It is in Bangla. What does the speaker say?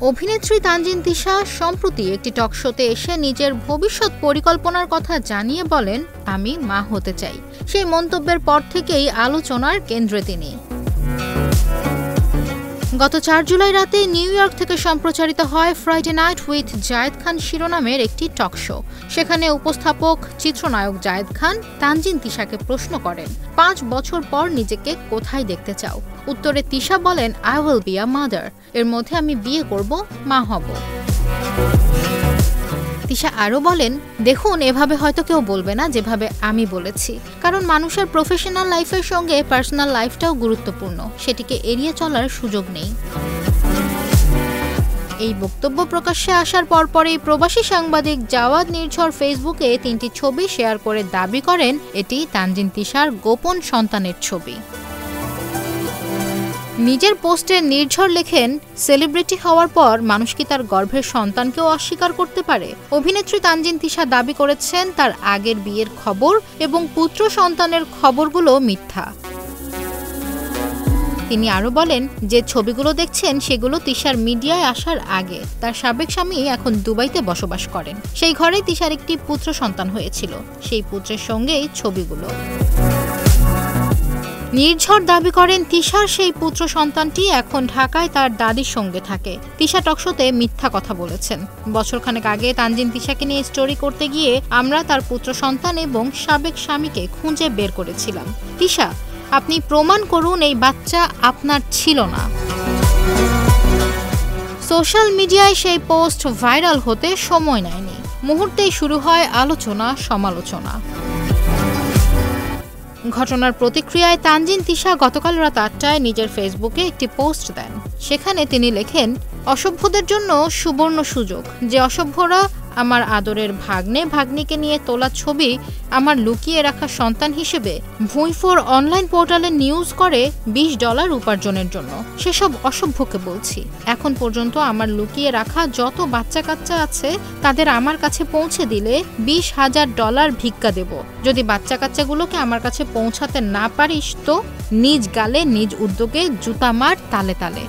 অভিনেত্রী তানজিন তিশা সম্প্রতি একটি টক শোতে এসে নিজের ভবিষ্যৎ পরিকল্পনার কথা জানিয়ে বলেন, আমি মা হতে চাই। সেই মন্তব্যের পর থেকেই আলোচনার কেন্দ্রে তিনি। গত ৪ জুলাই রাতে নিউ ইয়র্ক থেকে সম্প্রচারিত হয় Friday night with Zayed Khan শিরোনামের একটি টক শো। সেখানে উপস্থাপক চিত্রনায়ক জায়েদ খান তানজিন তিশাকে প্রশ্ন করেন, ৫ বছর পর নিজেকে কোথায় দেখতে চাও? উত্তরে তিশা বলেন, I will be a mother. এর মধ্যে আমি বিয়ে করব, মা হব। তিশা আরও বলেন, দেখুন, এভাবে হয়তো কেউ বলবে না যেভাবে আমি বলেছি, কারণ মানুষের প্রফেশনাল লাইফের সঙ্গে পার্সোনাল লাইফটাও গুরুত্বপূর্ণ, সেটিকে এড়িয়ে চলার সুযোগ নেই। এই বক্তব্য প্রকাশ্যে আসার পরপরই প্রবাসী সাংবাদিক জাওয়াদ নির্ঝর ফেসবুকে ৩টি ছবি শেয়ার করে দাবি করেন এটি তানজিন তিশার গোপন সন্তানের ছবি। নিজের পোস্টে নির্ঝর লেখেন, সেলিব্রিটি হওয়ার পর মানুষ কি তার গর্ভের সন্তানকেও অস্বীকার করতে পারে? অভিনেত্রী তানজিন তিশা দাবি করেছেন তার আগের বিয়ের খবর এবং পুত্র সন্তানের খবরগুলো মিথ্যা। তিনি আরও বলেন, যে ছবিগুলো দেখছেন সেগুলো তিশার মিডিয়ায় আসার আগে। তার সাবেক স্বামী এখন দুবাইতে বসবাস করেন। সেই ঘরেই তিশার একটি পুত্র সন্তান হয়েছিল। সেই পুত্রের সঙ্গেই ছবিগুলো। নির্ঝর দাবি করেন তিশার সেই পুত্র সন্তানটি এখন ঢাকায় তার দাদির সঙ্গে থাকে। তিশা টকশোতে মিথ্যা কথা বলেছেন। বছরখানেক আগে তানজিন তিশাকে নিয়ে স্টোরি করতে গিয়ে আমরা তার পুত্র সন্তান এবং সাবেক স্বামীকে খুঁজে বের করেছিলাম। তিশা, আপনি প্রমাণ করুন এই বাচ্চা আপনার ছিল না। সোশ্যাল মিডিয়ায় সেই পোস্ট ভাইরাল হতে সময় নেয়নি। মুহূর্তেই শুরু হয় আলোচনা সমালোচনা। ঘটনার প্রতিক্রিয়ায় তানজিন তিশা গতকাল রাত ৮টায় নিজের ফেসবুকে একটি পোস্ট দেন। সেখানে তিনি লেখেন, অসভ্যদের জন্য সুবর্ণ সুযোগ। যে অসভ্যরা আমার আদরের ভাগ্নে ভাগ্নিকে নিয়ে তোলা ছবি আমার লুকিয়ে রাখা সন্তান হিসেবে ভুঁইফোর অনলাইন পোর্টালে নিউজ করে $20 উপার্জনের জন্য, সেসব অসভ্যকে বলছি, এখন পর্যন্ত আমার লুকিয়ে রাখা যত বাচ্চা কাচ্চা আছে তাদের আমার কাছে পৌঁছে দিলে $20,000 ভিক্ষা দেব। যদি বাচ্চা কাচ্চাগুলোকে আমার কাছে পৌঁছাতে না পারিস তো নিজ গালে নিজ উদ্যোগে জুতা মার তালে তালে।